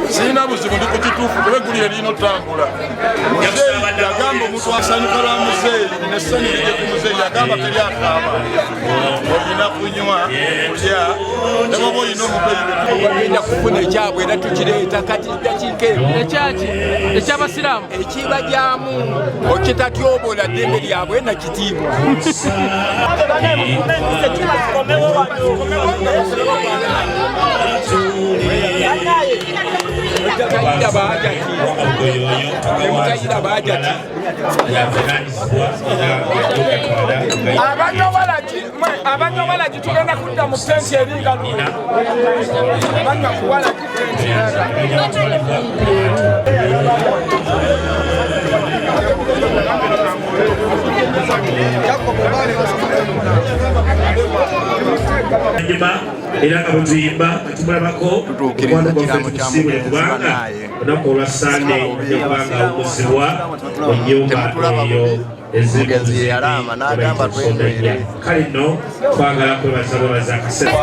Sina buzibu ndi kukituufu kube guli erino tambula. Muzeeyi yagamba omuntu asanyuka lwa muzeeyi nessanyu lije ku muzeeyi yagamba teri akaaba. Olina kunywa kulya ne bw'oba olina omubeeyi bagenda kufuna ekyabwe era tukireeta kati dakiika ekyaki eky'abasiraamu ekibajyamu okitatyoboola ddembe lyabwe nakitiibwa. abanyowalagi tugenda kudda mu tenti eringalula abanywa kuwalagi era nga bwetuyimba katumulabako okwano gwaffe tukusibule kubanga olunaku olwa sande nekubanga omuzibwa ennyumba eyo ezibuzibwetusondanya kale nno twagala kwebaza bwebaza akaseera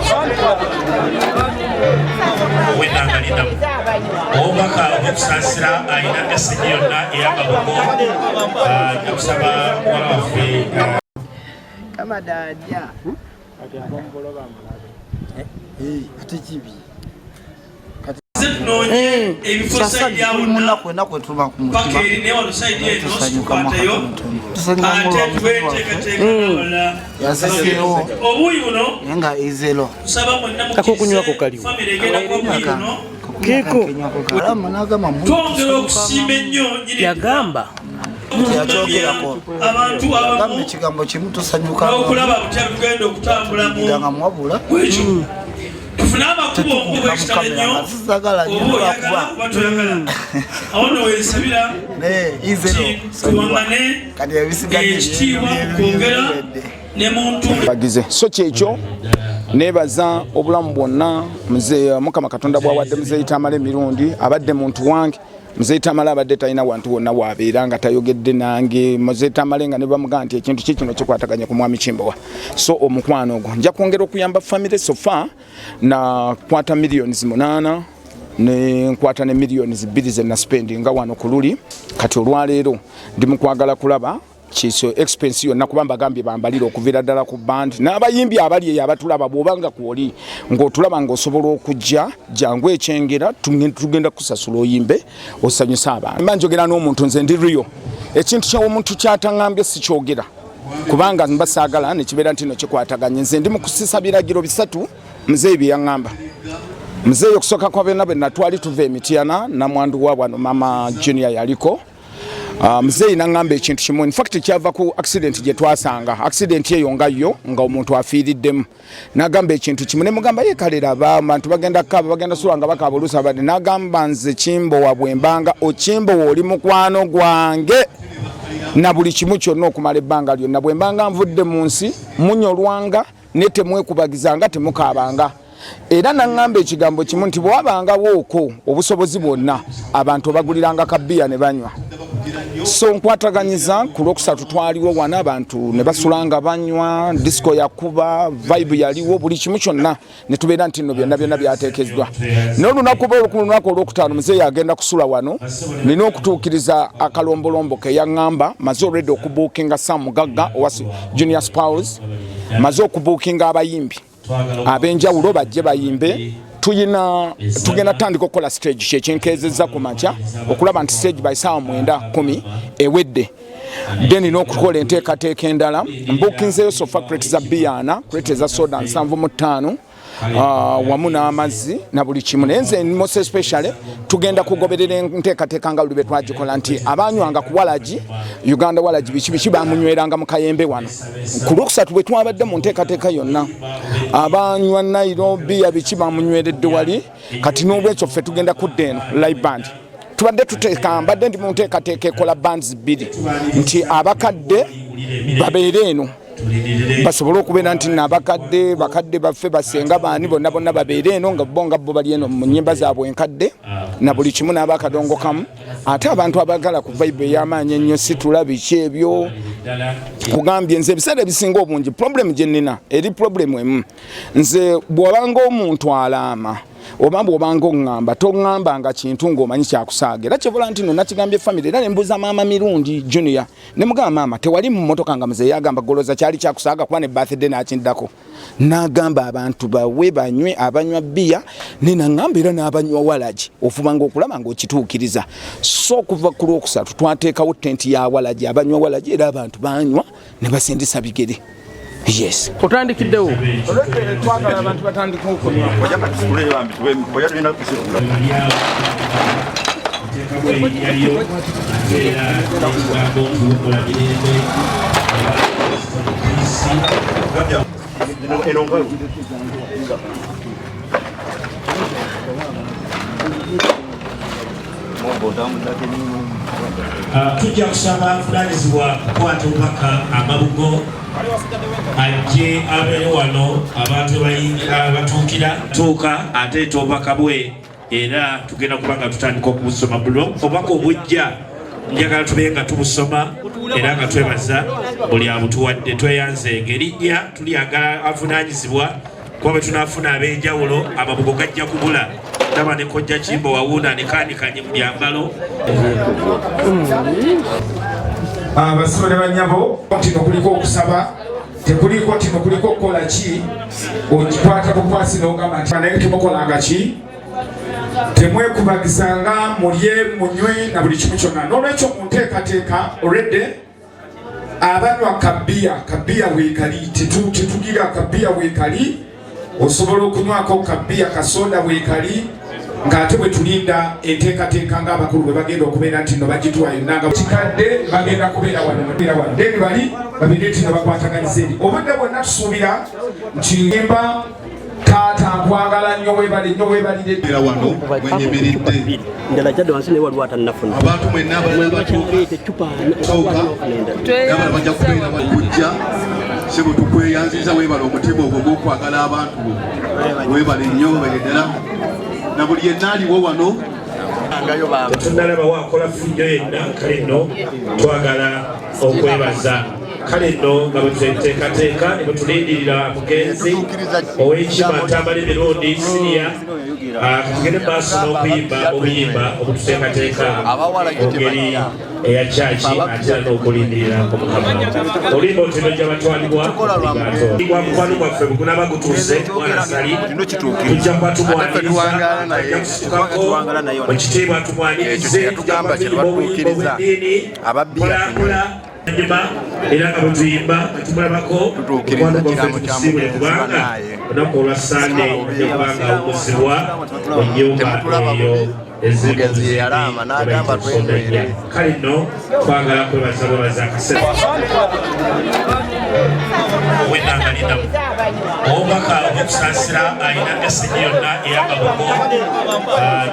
wenangalinamu obubaka obwokusaasira alina meseji yonna eyamaboko nakusaba muwala waffe kamadadya obuuyi buno nga izelo kakokunywako kaliwo keko twongera okusiima ennyo yagamba yakyogerako abantu abamu ekigambo kimu tusanyuka n'okulaba butya tugenda okutambulamu nga mwabula bwekyo tufune amakubo obwekitala ennyo oba oyagala kuba toyagala awo noweesabira tuwangane ekitiibwa kwongera ne muntu bagize so kyekyo nebaza obulamu bwonna mukama katonda bwawadde muzeeyi Tamale emirundi abadde muntu wange muzeeyi Tamale abadde talina wantu wonna wabeera nga tayogedde nange muzeeyi Tamale nga ne bamugamba nti ekintu kikino kikwataganye ku mwami Kimbowa so omukwano ogwo nja kwongera okuyamba famire sofa na kwata millions 8 ne nkwata ne millions 2 ze na spending nga wano kululi kati olwaleero ndi mukwagala kulaba kiso expense yonna kubamba gambye bambalira okuvira ddala ku band n'abayimbi abali eyo abatulaba bw'obanga kwoli ng'otulaba ng'osobola okujja jangu ekyengera tugenda kusasula oyimbe osanyusa abantu mba njogera n'omuntu nze ndi rio ekintu ky'omuntu kyatangambye sikyogera kubanga mbasaagala nekibeera nti no kikwataganye nze ndi mu kusisa biragiro 3 muzeeyi bye yaŋŋamba muzeeyi okusooka kwa bena bwe natwali tuva Emityana na mwandu wa bwano mama Junior yaliko muzeeyi naŋŋamba ekintu kimu in fact kyava ku accident gye twasanga accident eyo ngayo nga omuntu afiiriddemu n'agamba ekintu kimu ne mugamba yeekalera abantu bagenda kaba bagenda sula nga bakaaba oluusi abadde n'agamba nze Kimbowa bwembanga Okimbowa oli mukwano gwange na buli kimu kyonna okumala ebbanga lyonna bwembanga nvudde mu nsi munyolwanga ne temwekubagizanga temukaabanga era naŋŋamba ekigambo kimu nti bwabangawo okwo obusobozi bwonna abantu baguliranga kabbiya ne banywa so nkwataganyiza ku lwokusatu twaliwo wana abantu ne basulanga banywa disco yakuba vibe yaliwo buli kimu kyonna ne tubeera nti nno byonna byonna byateekeddwa n'olunaku olwokutaano muzeeyi agenda kusula wano nina okutuukiriza akalombolombo ke yaŋŋamba maze already okubuukinga Sam Mugagga owa Junior Spouse maze okubuukinga abayimbi ab'enjawulo bajje bayimbe tugenda tandika okukola stage kyekyenkezeza ku makya okulaba nti stage by saa 9:10 ewedde then n'okukola enteekateeka endala mbuukinzeyo sofa crate za biyana crate za soda 75 wamu n'amazzi na buli kimu naye nze most especially tugenda kugoberera enteekateeka nga lube twagikola nti abanywanga ku walagi Uganda walagi biki bamunyweranga mu Kayembe wano ku lwokusatu bwe twabadde mu nteekateeka yonna abanywa Nairobi biki bamunyweredde wali kati n'obwekyo ffe tugenda kudda eno live band tubadde tuteeka mbadde ndi mu nteekateeka ekola bands 2 nti abakadde babeere eno basobole okubeera nti n'abakadde bakadde baffe basenga baani bonna bonna babeere eno nga bo bali eno mu nnyimba zaabwe enkadde na buli kimu n'abakadongo kamu ate abantu abagala ku vibe ey'amaanyi ennyo situla biki ebyo kugambye nze ebiseera ebisinga obungi problem gye nnina eri problem emu nze bw'obanga omuntu alaama oba bw'obanga oŋŋamba toŋŋambanga kintu ng'omanyi kyakusaaga era kivula nti no nakigambye famire era ne mbuuza maama mirundi junior ne mugamba maama tewali mu mmotoka nga muzeeyi agamba goloza kyali kyakusaaga kuba ne birthday n'akinddako n'agamba abantu bawe banywe abanywa bbiya nenaŋŋamba era n'abanywa walagi ofubanga okulaba ng'okituukiriza so okuva ku lwokusatu twateekawo tenti ya walagi abanywa walagi era abantu banywa ne basindisa bigere. Yes. Otandikiddewo. Twagala abantu batandika okunywa. Tujja kusaba avunanyizibwa kukwata obubaka amabugo ajje abeere wano abantu batuukira tuuka ateeta obubaka bwe era tugenda kuba nga tutandika okubusoma buno obubaka obujja njagala tube nga tubusoma era nga twebaza buli abutuwadde tweyanze engerinnya tulyagala avunanyizibwa kuba bwe tunaafuna ab'enjawulo amabugo gajja kubula ndaba ne kojja Kimbo Wawuna ne kaanikanye mu byambalo abasibe ne bannyabo tino kuliko okusaba tekuliko tino kuliko okukola ki okikwata bukwasi n'ogamba nti naye temukolanga ki temwekubagisanga mulye munywe na buli kimu kyonna n'olwekyo munteekateeka olwedde abanywa kabiya weekali tetugira kabiya weekali osobola okunywako kabiya kasoda weekali ng'ate bwe tulinda enteekateeka ng'abakulu bwe bagenda okubeera nti no bagitwa yonna nga kikadde bagenda kubeera wano deni bali babiri nti no bakwataganiza eri obudde bwonna tusuubira nti ngimba taata nkwagala nnyo weebalire era wano wenyemiridde ndala jadde wansi ne waliwo atannafuna abantu mwenna abalala batuuka n'abalala bajja kubeera kujja sebo tukweyanziza weebala omutima ogwo gw'okwagala abantu weebale nnyo ddala na buli yenna aliwo wano tetunalaba wakola fujjo yenna kale nno twagala okwebaza kale nno nga bwe tuteekateeka ne bwe tulindirira mugenzi ow'ekima Ntambala emirundi siniya tugende maaso n'okuyimba obuyimba obututeekateeka mu ngeri eya kyaki ate n'okulindirira Omukama oluyimba otunojja batwalibwa gwa mukwano gwaffe bwe gunaba gutuuse mwana Sali tujja kuba tumwaniriza ajja kusitukako mu kitiibwa tumwanirize tugamba obuyimba obw'eddiini kulambula era nga bwe tuyimba tumulabako mukwano gwaffe tukusiibule kubanga olunaku olwa Sande nekubanga awuguzibwa mu nnyumba eyo kale nno twagala kwebaza akaseera ow'ennanga linamu obubaka obw'okusaasira alina essenyi yonna ey'amabugo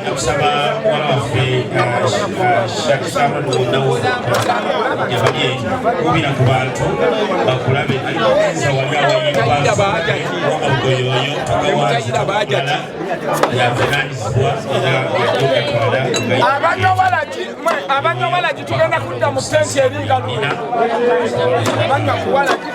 nakusaba muwala waffe shakitamannawo yabali kubira ku bantu bakulabe alinagenza wali awayimbaamabugo yoyo tugawanzala yavunanyizibwa era abanywa walagi tugenda kudda mu tenti eringa luna abanywa ku walagi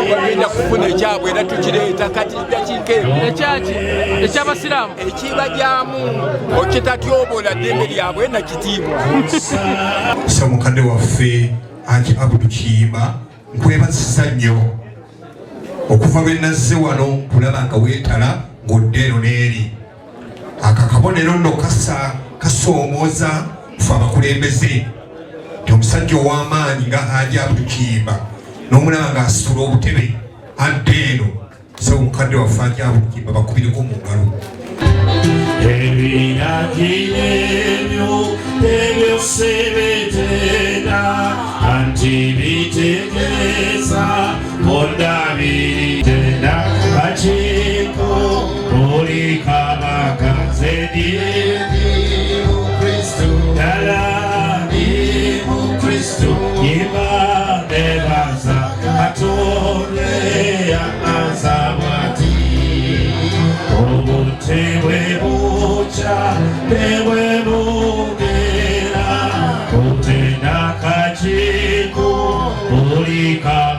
bagenda kufuna ekyabwe era tukireeta kati dakiika ekyaki eky'abasiraamu ekibajyamu okitatyobola ddembe lyabwe nakitiibwa sa mukadde waffe Haji Abdul Kiyimba nkwebazisa nnyo okuva lwe nazze wano kulaba nga weetala ng'odde eno n'eri akakabonero nno kasoomooza ffe abakulembeze ti omusajja ow'amaanyi nga Haji Abdul Kiyimba n'omulaba ng'asitula obutebe adde eno so omukadde waffe Haji Abdul Kiyimba bakubireko mu ngalo antibitegeeza ondabiritenna akiko olikabaka zediyedi mukristo dala Tewe bucha, tewe bugera, utenda kachiku, ulika